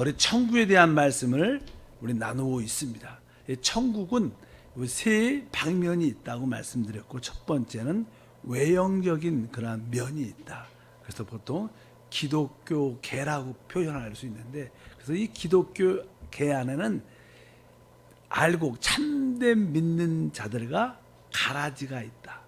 우리 천국에 대한 말씀을 우리 나누고 있습니다. 천국은 세 방면이 있다고 말씀드렸고, 첫 번째는 외형적인 그런 면이 있다. 그래서 보통 기독교계라고 표현할 수 있는데, 그래서 이 기독교계 안에는 알고 참된 믿는 자들과 가라지가 있다.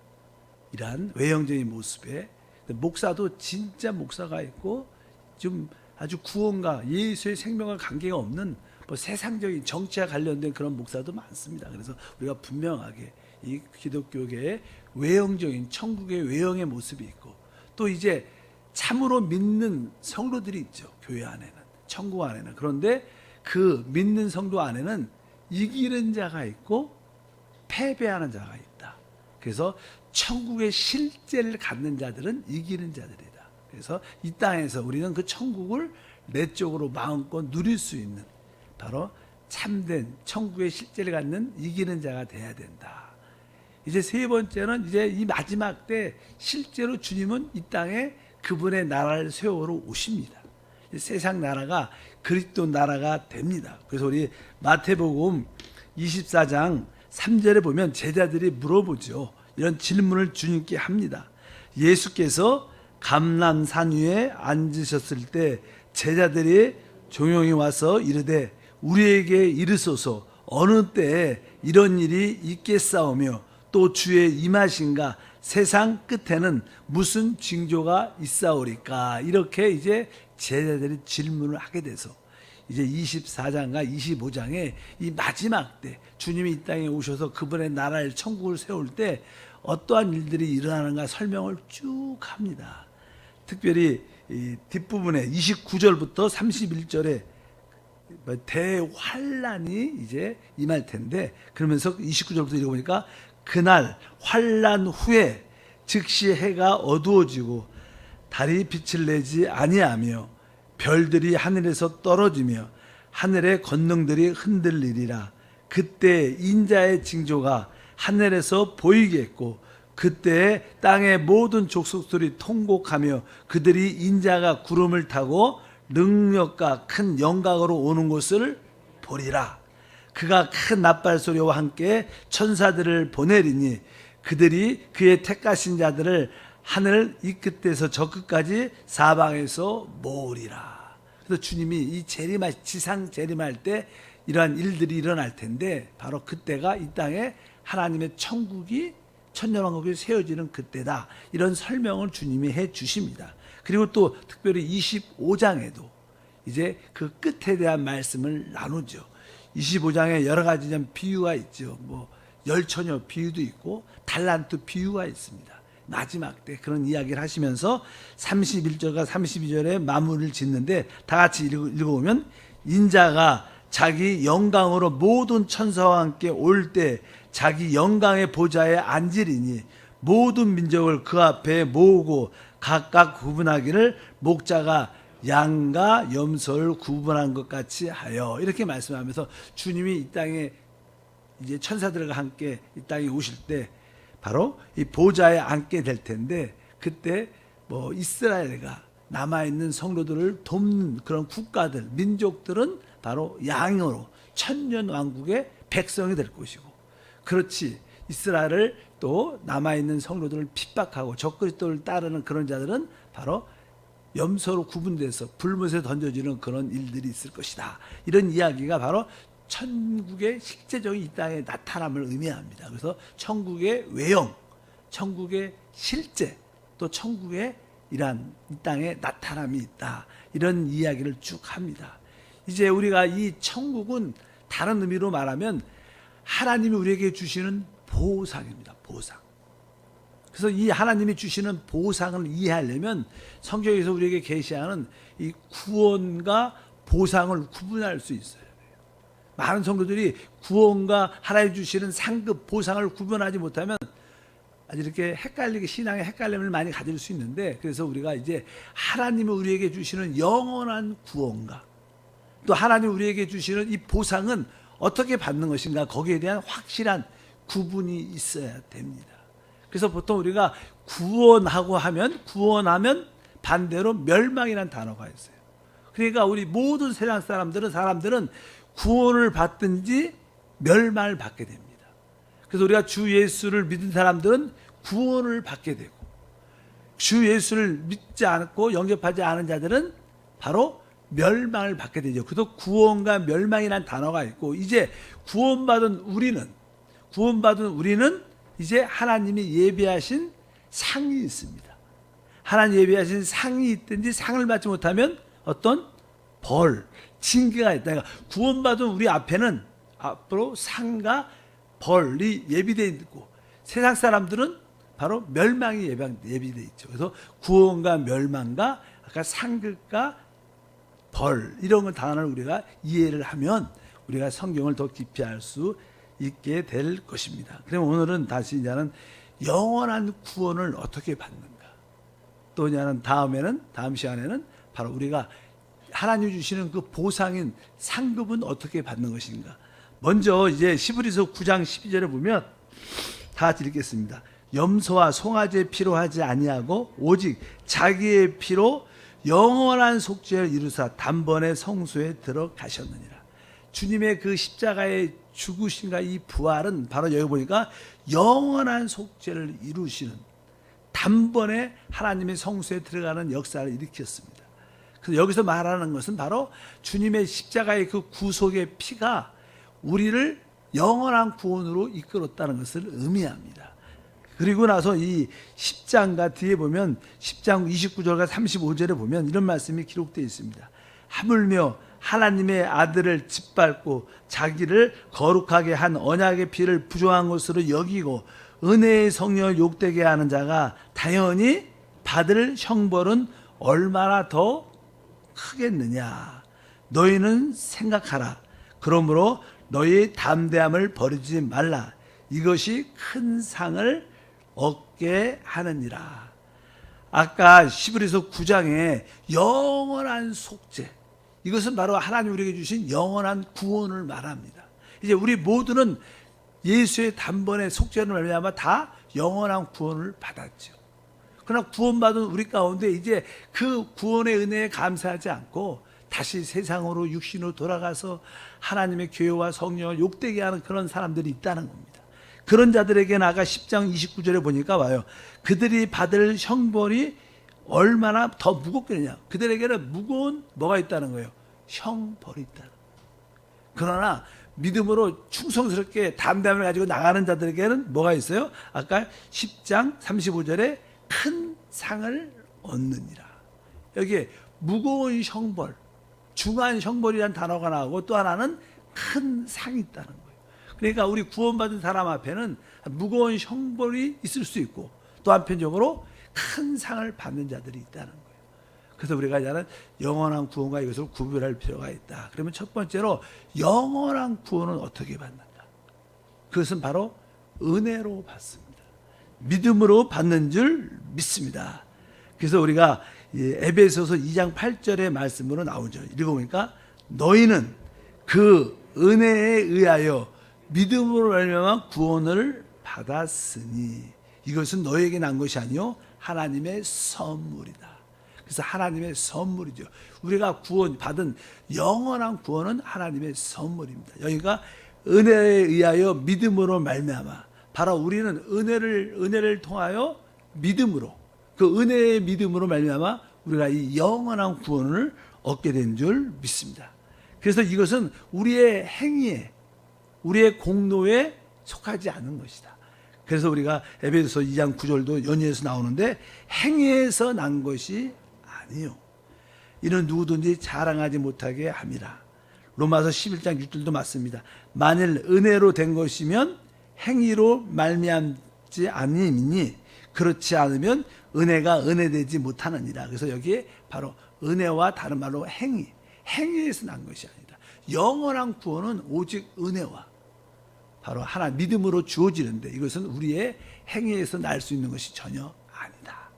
이러한 외형적인 모습에 목사도 진짜 목사가 있고, 좀 아주 구원과 예수의 생명과 관계가 없는 세상적인 정치와 관련된 그런 목사도 많습니다. 그래서 우리가 분명하게 이 기독교계의 외형적인 천국의 외형의 모습이 있고, 또 이제 참으로 믿는 성도들이 있죠. 교회 안에는, 천국 안에는. 그런데 그 믿는 성도 안에는 이기는 자가 있고 패배하는 자가 있다. 그래서 천국의 실제를 갖는 자들은 이기는 자들이다. 그래서 이 땅에서 우리는 그 천국을 내적으로 마음껏 누릴 수 있는 바로 참된 천국의 실제를 갖는 이기는 자가 돼야 된다. 이제 세 번째는 이제 이 마지막 때 실제로 주님은 이 땅에 그분의 나라를 세우러 오십니다. 세상 나라가 그리스도 나라가 됩니다. 그래서 우리 마태복음 24장 3절에 보면 제자들이 물어보죠. 이런 질문을 주님께 합니다. 예수께서 감람산 위에 앉으셨을 때 제자들이 조용히 와서 이르되 우리에게 이르소서 어느 때에 이런 일이 있겠사오며 또 주의 임하신가 세상 끝에는 무슨 징조가 있사오리까. 이렇게 이제 제자들이 질문을 하게 돼서 이제 24장과 25장에 이 마지막 때 주님이 이 땅에 오셔서 그분의 나라를 천국을 세울 때 어떠한 일들이 일어나는가 설명을 쭉 합니다. 특별히 이 뒷부분에 29절부터 31절에 대환란이 이제 임할 텐데, 그러면서 29절부터 읽어보니까 그날 환란 후에 즉시 해가 어두워지고 달이 빛을 내지 아니하며 별들이 하늘에서 떨어지며 하늘의 권능들이 흔들리리라. 그때 인자의 징조가 하늘에서 보이겠고 그때 땅의 모든 족속들이 통곡하며 그들이 인자가 구름을 타고 능력과 큰 영광으로 오는 것을 보리라. 그가 큰 나팔 소리와 함께 천사들을 보내리니 그들이 그의 택하신 자들을 하늘 이 끝에서 저 끝까지 사방에서 모으리라. 그래서 주님이 이 지상 재림할 때 이러한 일들이 일어날 텐데, 바로 그때가 이 땅에 하나님의 천국이 천년왕국이 세워지는 그때다. 이런 설명을 주님이 해 주십니다. 그리고 또 특별히 25장에도 이제 그 끝에 대한 말씀을 나누죠. 25장에 여러 가지 비유가 있죠. 열처녀 비유도 있고 달란트 비유가 있습니다. 마지막 때 그런 이야기를 하시면서 31절과 32절에 마무리를 짓는데, 다 같이 읽어보면 인자가 자기 영광으로 모든 천사와 함께 올 때 자기 영광의 보좌에 앉으리니 모든 민족을 그 앞에 모으고 각각 구분하기를 목자가 양과 염소를 구분한 것 같이 하여. 이렇게 말씀하면서 주님이 이 땅에 이제 천사들과 함께 이 땅에 오실 때 바로 이 보좌에 앉게 될 텐데, 그때 이스라엘과 남아있는 성도들을 돕는 그런 국가들, 민족들은 바로 양으로 천년 왕국의 백성이 될 것이고, 그렇지 이스라엘을 또 남아있는 성도들을 핍박하고 적그리스도를 따르는 그런 자들은 바로 염소로 구분돼서 불못에 던져지는 그런 일들이 있을 것이다. 이런 이야기가 바로 천국의 실제적인 이 땅의 나타남을 의미합니다. 그래서 천국의 외형, 천국의 실제, 또 천국의 이러한 이 땅의 나타남이 있다. 이런 이야기를 쭉 합니다. 이제 우리가 이 천국은 다른 의미로 말하면 하나님이 우리에게 주시는 보상입니다. 보상. 그래서 이 하나님이 주시는 보상을 이해하려면 성경에서 우리에게 계시하는 이 구원과 보상을 구분할 수 있어요. 많은 성도들이 구원과 하나님 주시는 상급 보상을 구분하지 못하면 아주 이렇게 헷갈리게, 신앙의 헷갈림을 많이 가질 수 있는데, 그래서 우리가 이제 하나님이 우리에게 주시는 영원한 구원과 또 하나님이 우리에게 주시는 이 보상은 어떻게 받는 것인가, 거기에 대한 확실한 구분이 있어야 됩니다. 그래서 보통 우리가 구원하면 반대로 멸망이라는 단어가 있어요. 그러니까 우리 모든 세상 사람들은 구원을 받든지 멸망을 받게 됩니다. 그래서 우리가 주 예수를 믿은 사람들은 구원을 받게 되고, 주 예수를 믿지 않고 영접하지 않은 자들은 바로 멸망을 받게 되죠. 그래서 구원과 멸망이라는 단어가 있고, 이제 구원받은 우리는 이제 하나님이 예비하신 상이 있습니다. 하나님 예비하신 상이 있든지 상을 받지 못하면 어떤 벌, 징계가 있다. 그러니까 구원받은 우리 앞에는 앞으로 상과 벌이 예비되어 있고, 세상 사람들은 바로 멸망이 예비되어 있죠. 그래서 구원과 멸망과 아까 상급과 벌, 이런 걸 단어를 우리가 이해를 하면 우리가 성경을 더 깊이 알 수 있게 될 것입니다. 그럼 오늘은 다시 이제는 영원한 구원을 어떻게 받는가, 또 이제는 다음 시간에는 바로 우리가 하나님이 주시는 그 보상인 상급은 어떻게 받는 것인가. 먼저 이제 히브리서 9장 12절에 보면 다 같이 읽겠습니다. 염소와 송아지의 피로 하지 아니하고 오직 자기의 피로 영원한 속죄를 이루사 단번에 성소에 들어가셨느니라. 주님의 그 십자가의 죽으심과 이 부활은 바로 여기 보니까 영원한 속죄를 이루시는, 단번에 하나님의 성소에 들어가는 역사를 일으켰습니다. 그래서 여기서 말하는 것은 바로 주님의 십자가의 그 구속의 피가 우리를 영원한 구원으로 이끌었다는 것을 의미합니다. 그리고 나서 이 10장과 뒤에 보면 10장 29절과 35절에 보면 이런 말씀이 기록되어 있습니다. 하물며 하나님의 아들을 짓밟고 자기를 거룩하게 한 언약의 피를 부정한 것으로 여기고 은혜의 성령을 욕되게 하는 자가 당연히 받을 형벌은 얼마나 더 크겠느냐. 너희는 생각하라. 그러므로 너희 담대함을 버리지 말라. 이것이 큰 상을 얻게 하느니라. 아까 히브리서 9장에 영원한 속죄, 이것은 바로 하나님 우리에게 주신 영원한 구원을 말합니다. 이제 우리 모두는 예수의 단번에 속죄를 말미암아 다 영원한 구원을 받았죠. 그러나 구원받은 우리 가운데 이제 그 구원의 은혜에 감사하지 않고 다시 세상으로 육신으로 돌아가서 하나님의 교회와 성령을 욕되게 하는 그런 사람들이 있다는 겁니다. 그런 자들에게는 아까 10장 29절에 보니까 와요. 그들이 받을 형벌이 얼마나 더 무겁겠느냐. 그들에게는 무거운 뭐가 있다는 거예요. 형벌이 있다는 거예요. 그러나 믿음으로 충성스럽게 담대함을 가지고 나가는 자들에게는 뭐가 있어요? 아까 10장 35절에 큰 상을 얻느니라. 여기에 무거운 형벌, 중한 형벌이라는 단어가 나오고 또 하나는 큰 상이 있다는 거예요. 그러니까 우리 구원받은 사람 앞에는 무거운 형벌이 있을 수 있고 또 한편적으로 큰 상을 받는 자들이 있다는 거예요. 그래서 우리가 이제는 영원한 구원과 이것을 구별할 필요가 있다. 그러면 첫 번째로 영원한 구원은 어떻게 받는가? 그것은 바로 은혜로 받습니다. 믿음으로 받는 줄 믿습니다. 그래서 우리가 에베소서 2장 8절의 말씀으로 나오죠. 읽어보니까 너희는 그 은혜에 의하여 믿음으로 말미암아 구원을 받았으니 이것은 너에게 난 것이 아니요 하나님의 선물이다. 그래서 하나님의 선물이죠. 우리가 구원 받은 영원한 구원은 하나님의 선물입니다. 여기가 은혜에 의하여 믿음으로 말미암아, 바로 우리는 은혜를 통하여 믿음으로, 그 은혜의 믿음으로 말미암아 우리가 이 영원한 구원을 얻게 된 줄 믿습니다. 그래서 이것은 우리의 행위에, 우리의 공로에 속하지 않는 것이다. 그래서 우리가 에베소서 2장 9절도 연이어서 나오는데 행위에서 난 것이 아니요 이는 누구든지 자랑하지 못하게 함이라. 로마서 11장 6절도 맞습니다. 만일 은혜로 된 것이면 행위로 말미암지 아니니 그렇지 않으면 은혜가 은혜되지 못하느니라. 그래서 여기에 바로 은혜와 다른 말로 행위에서 난 것이 아니다. 영원한 구원은 오직 은혜와 바로 하나 믿음으로 주어지는데 이것은 우리의 행위에서 날 수 있는 것이 전혀 아니다.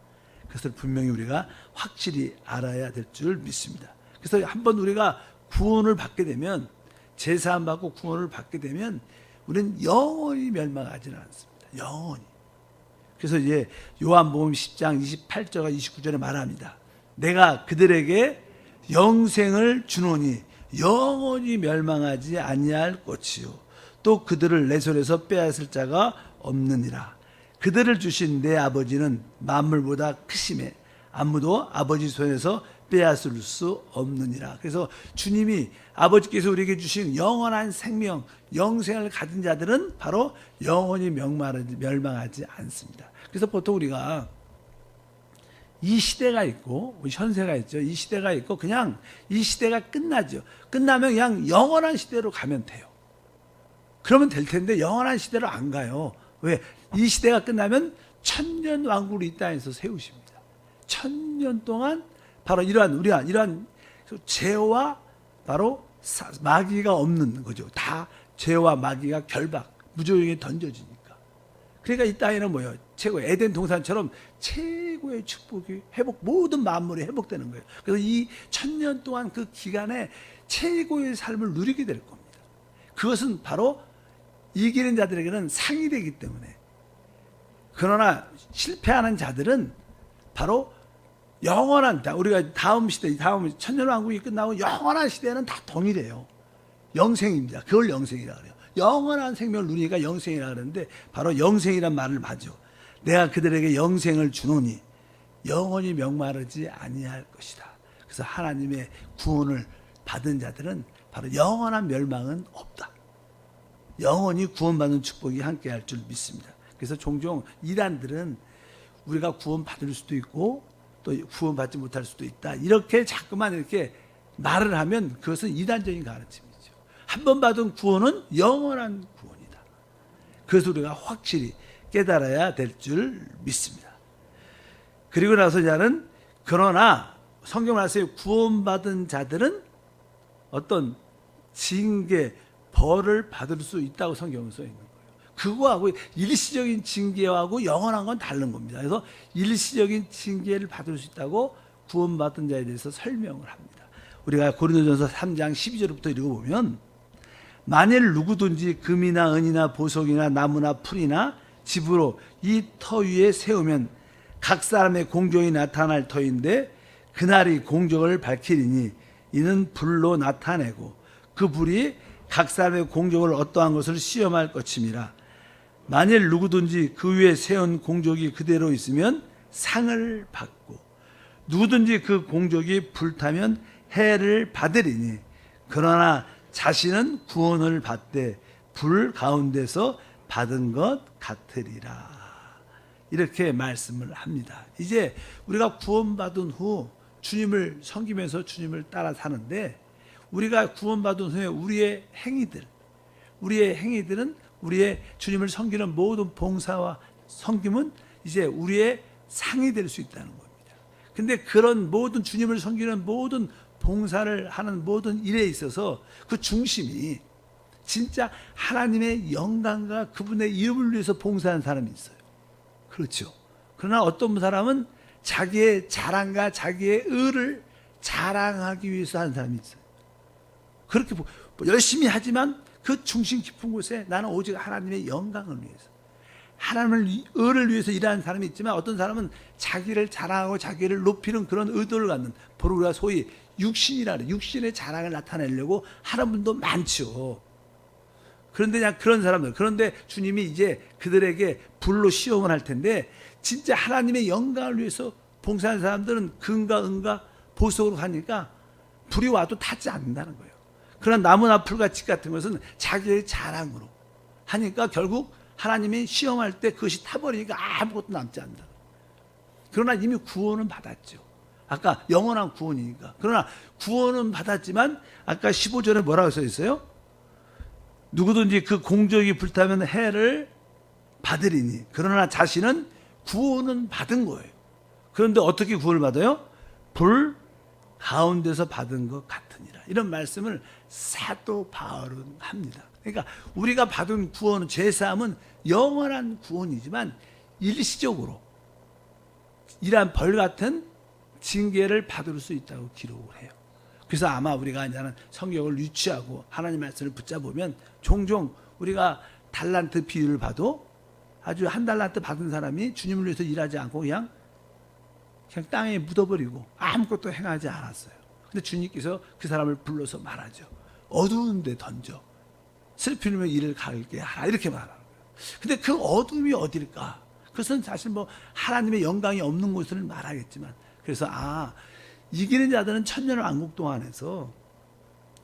그것을 분명히 우리가 확실히 알아야 될 줄 믿습니다. 그래서 한번 우리가 구원을 받게 되면, 제사함 받고 구원을 받게 되면 우리는 영원히 멸망하지는 않습니다. 영원히. 그래서 이제 요한복음 10장 28절과 29절에 말합니다. 내가 그들에게 영생을 주노니 영원히 멸망하지 아니할 것이요 또 그들을 내 손에서 빼앗을 자가 없느니라. 그들을 주신 내 아버지는 만물보다 크심에 아무도 아버지 손에서 빼앗을 수 없느니라. 그래서 주님이 아버지께서 우리에게 주신 영원한 생명, 영생을 가진 자들은 바로 영원히 멸망하지 않습니다. 그래서 보통 우리가 이 시대가 있고 현세가 있죠. 이 시대가 있고 그냥 이 시대가 끝나죠. 끝나면 그냥 영원한 시대로 가면 돼요. 그러면 될 텐데 영원한 시대로 안 가요. 왜? 이 시대가 끝나면 천년 왕국을 이 땅에서 세우십니다. 천년 동안 바로 이러한 죄와 바로 마귀가 없는 거죠. 다 죄와 마귀가 결박, 무조건에 던져지니까. 그러니까 이 땅에는 뭐예요? 최고 에덴 동산처럼 최고의 축복이 모든 만물이 회복되는 거예요. 그래서 이 천년 동안 그 기간에 최고의 삶을 누리게 될 겁니다. 그것은 바로 이기는 자들에게는 상이 되기 때문에. 그러나 실패하는 자들은 바로 영원한, 우리가 다음 천년왕국이 끝나고 영원한 시대는 다 동일해요. 영생입니다. 그걸 영생이라 그래요. 영원한 생명을 누리니까 영생이라 그러는데 바로 영생이란 말을 하죠. 내가 그들에게 영생을 주노니 영원히 명마르지 아니할 것이다. 그래서 하나님의 구원을 받은 자들은 바로 영원한 멸망은 없다. 영원히 구원받는 축복이 함께할 줄 믿습니다. 그래서 종종 이단들은 우리가 구원받을 수도 있고 또 구원받지 못할 수도 있다. 이렇게 자꾸만 이렇게 말을 하면 그것은 이단적인 가르침이죠. 한 번 받은 구원은 영원한 구원이다. 그래서 우리가 확실히 깨달아야 될 줄 믿습니다. 그리고 나서 자는 그러나 성경 말씀에 구원받은 자들은 어떤 징계, 벌을 받을 수 있다고 성경은 써 있는 거예요. 그거하고 일시적인 징계하고 영원한 건 다른 겁니다. 그래서 일시적인 징계를 받을 수 있다고 구원받은 자에 대해서 설명을 합니다. 우리가 고린도전서 3장 12절부터 읽어보면 만일 누구든지 금이나 은이나 보석이나 나무나 풀이나 집으로 이 터 위에 세우면 각 사람의 공적이 나타날 터인데 그날이 공적을 밝히리니 이는 불로 나타내고 그 불이 각 사람의 공적을 어떠한 것을 시험할 것임이라. 만일 누구든지 그 위에 세운 공적이 그대로 있으면 상을 받고 누구든지 그 공적이 불타면 해를 받으리니 그러나 자신은 구원을 받되 불 가운데서 받은 것 같으리라. 이렇게 말씀을 합니다. 이제 우리가 구원받은 후 주님을 섬기면서 주님을 따라 사는데 우리가 구원받은 후에 우리의 행위들은 우리의 주님을 섬기는 모든 봉사와 섬김은 이제 우리의 상이 될 수 있다는 겁니다. 근데 그런 모든 주님을 섬기는 모든 봉사를 하는 모든 일에 있어서 그 중심이 진짜 하나님의 영광과 그분의 이름을 위해서 봉사하는 사람이 있어요. 그렇죠. 그러나 어떤 사람은 자기의 자랑과 자기의 의를 자랑하기 위해서 하는 사람이 있어요. 그렇게 열심히 하지만 그 중심 깊은 곳에 나는 오직 하나님의 영광을 위해서 하나님의 의를 위해서 일하는 사람이 있지만 어떤 사람은 자기를 자랑하고 자기를 높이는 그런 의도를 갖는 바로 우리가 소위 육신이라 그래요. 육신의 자랑을 나타내려고 하는 분도 많죠. 그런데 그냥 그런 사람들, 그런데 주님이 이제 그들에게 불로 시험을 할 텐데 진짜 하나님의 영광을 위해서 봉사하는 사람들은 금과 은과 보석으로 하니까 불이 와도 타지 않는다는 거예요. 그러나 나무나 풀과 집 같은 것은 자기의 자랑으로 하니까 결국 하나님이 시험할 때 그것이 타버리니까 아무것도 남지 않는다. 그러나 이미 구원은 받았죠. 아까 영원한 구원이니까. 그러나 구원은 받았지만 아까 15절에 뭐라고 써 있어요? 누구든지 그 공적이 불타면 해를 받으리니 그러나 자신은 구원은 받은 거예요. 그런데 어떻게 구원을 받아요? 불 가운데서 받은 것 같으니라. 이런 말씀을 사도 바울은 합니다. 그러니까 우리가 받은 구원은 죄사함은 영원한 구원이지만 일시적으로 이러한 벌 같은 징계를 받을 수 있다고 기록을 해요. 그래서 아마 우리가 이제는 성경을 유치하고 하나님 말씀을 붙잡으면 종종 우리가 달란트 비유를 봐도 아주 한 달란트 받은 사람이 주님을 위해서 일하지 않고 그냥 땅에 묻어버리고 아무것도 행하지 않았어요. 근데 주님께서 그 사람을 불러서 말하죠. 어두운 데 던져. 슬피면 이를 가르게 하라. 이렇게 말하는 거예요. 근데 그 어둠이 어딜까? 그것은 사실 뭐 하나님의 영광이 없는 곳을 말하겠지만, 그래서 이기는 자들은 천년왕국 동안에서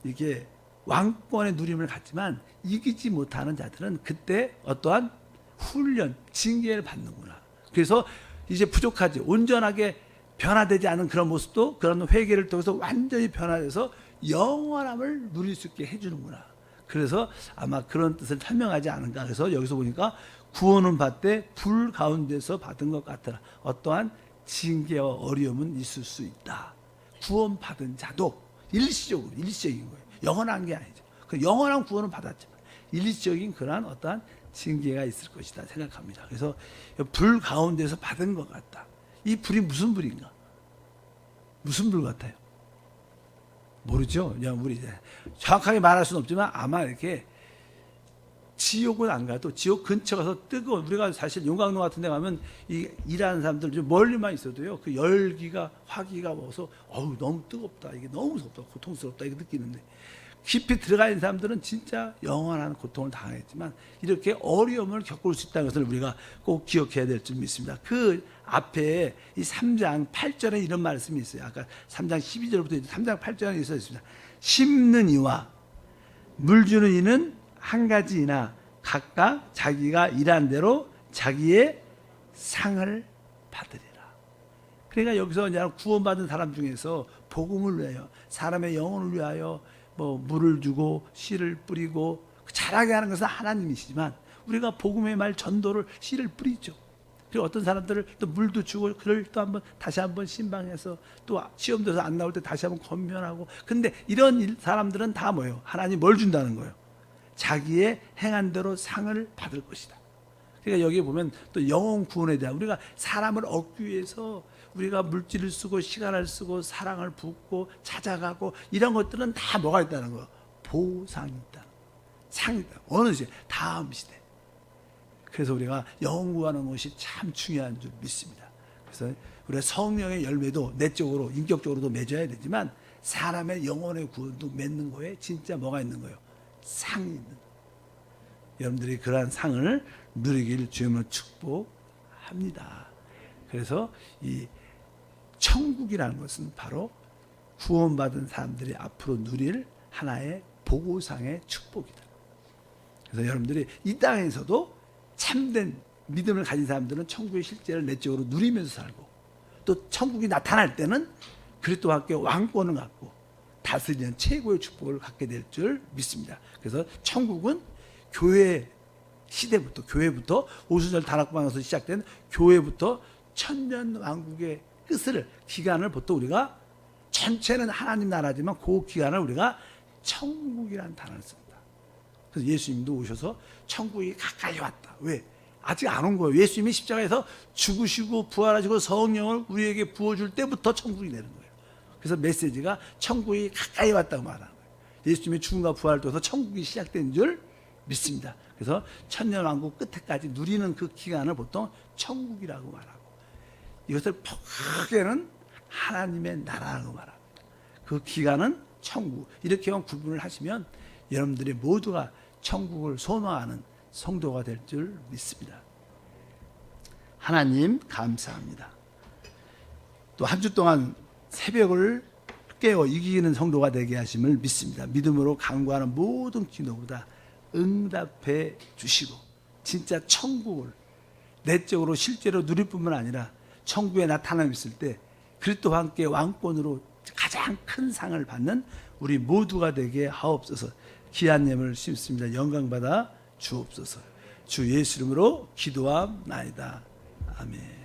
이게 왕권의 누림을 갖지만 이기지 못하는 자들은 그때 어떠한 훈련, 징계를 받는구나. 그래서 이제 부족하지, 온전하게 변화되지 않은 그런 모습도 그런 회개를 통해서 완전히 변화돼서 영원함을 누릴 수 있게 해주는구나. 그래서 아마 그런 뜻을 설명하지 않은가. 그래서 여기서 보니까 구원은 받되 불 가운데서 받은 것 같더라. 어떠한 징계와 어려움은 있을 수 있다. 구원 받은 자도 일시적인 거예요. 영원한 게 아니죠. 그 영원한 구원은 받았지만 일시적인 그러한 어떠한 징계가 있을 것이다 생각합니다. 그래서 불 가운데서 받은 것 같다. 이 불이 무슨 불인가? 무슨 불 같아요? 모르죠. 그냥 우리 정확하게 말할 수는 없지만 아마 이렇게 지옥은 안 가도 지옥 근처 가서 뜨거운, 우리가 사실 용광로 같은 데 가면 일하는 사람들 좀 멀리만 있어도요, 그 열기가 화기가 먹어서 너무 뜨겁다, 이게 너무 무섭다, 고통스럽다 이렇게 느끼는데, 깊이 들어가 있는 사람들은 진짜 영원한 고통을 당하겠지만 이렇게 어려움을 겪을 수 있다는 것을 우리가 꼭 기억해야 될 줄 믿습니다. 그 앞에 이 3장 8절에 이런 말씀이 있어요. 아까 3장 12절부터 3장 8절에 있었습니다. 심는 이와 물 주는 이는 한 가지이나 각각 자기가 일한 대로 자기의 상을 받으리라. 그러니까 여기서 이제 구원받은 사람 중에서 복음을 위하여, 사람의 영혼을 위하여 뭐 물을 주고 씨를 뿌리고 자라게 하는 것은 하나님이시지만, 우리가 복음의 말 전도를 씨를 뿌리죠. 그리고 어떤 사람들을 또 물도 주고 그를 또 한번 다시 한번 신방해서 또 시험 돼서 안 나올 때 다시 한번 권면하고. 근데 이런 사람들은 다 뭐예요? 하나님 뭘 준다는 거예요? 자기의 행한 대로 상을 받을 것이다. 그러니까 여기 보면 또 영혼 구원에 대한, 우리가 사람을 얻기 위해서 우리가 물질을 쓰고 시간을 쓰고 사랑을 붓고 찾아가고 이런 것들은 다 뭐가 있다는 거예요? 보상이 있다. 상이 있다. 어느 시대? 다음 시대. 그래서 우리가 영혼 구하는 것이 참 중요한 줄 믿습니다. 그래서 우리가 성령의 열매도 내적으로 인격적으로도 맺어야 되지만 사람의 영혼의 구원도 맺는 거에 진짜 뭐가 있는 거예요? 상이 있는 거예요. 여러분들이 그러한 상을 누리길 주님으로 축복합니다. 그래서 이 천국이라는 것은 바로 구원받은 사람들이 앞으로 누릴 하나의 보고상의 축복이다. 그래서 여러분들이 이 땅에서도 참된 믿음을 가진 사람들은 천국의 실제를 내적으로 누리면서 살고, 또 천국이 나타날 때는 그리스도와 함께 왕권을 갖고 다스리는 최고의 축복을 갖게 될 줄 믿습니다. 그래서 천국은 교회 시대부터, 교회부터 오순절 다락방에서 시작된 교회부터 천년 왕국의 끝을, 기간을 보통 우리가 전체는 하나님 나라지만 그 기간을 우리가 천국이라는 단어를 씁니다. 그래서 예수님도 오셔서 천국이 가까이 왔다. 왜? 아직 안 온 거예요. 예수님이 십자가에서 죽으시고 부활하시고 성령을 우리에게 부어줄 때부터 천국이 되는 거예요. 그래서 메시지가 천국이 가까이 왔다고 말하는 거예요. 예수님의 죽음과 부활을 통해서 천국이 시작된 줄 믿습니다. 그래서 천년 왕국 끝에까지 누리는 그 기간을 보통 천국이라고 말하고, 이것을 크게는 하나님의 나라라고 말합니다. 그 기간은 천국. 이렇게만 구분을 하시면 여러분들이 모두가 천국을 소망하는 성도가 될 줄 믿습니다. 하나님 감사합니다. 또 한 주 동안 새벽을 깨워 이기는 성도가 되게 하심을 믿습니다. 믿음으로 간구하는 모든 기도보다 응답해 주시고 진짜 천국을 내적으로 실제로 누릴 뿐만 아니라 천국에 나타남이 있을 때 그리스도와 함께 왕권으로 가장 큰 상을 받는 우리 모두가 되게 하옵소서. 귀한 예물을 심습니다. 영광받아 주옵소서. 주 예수 이름으로 기도함나이다. 아멘.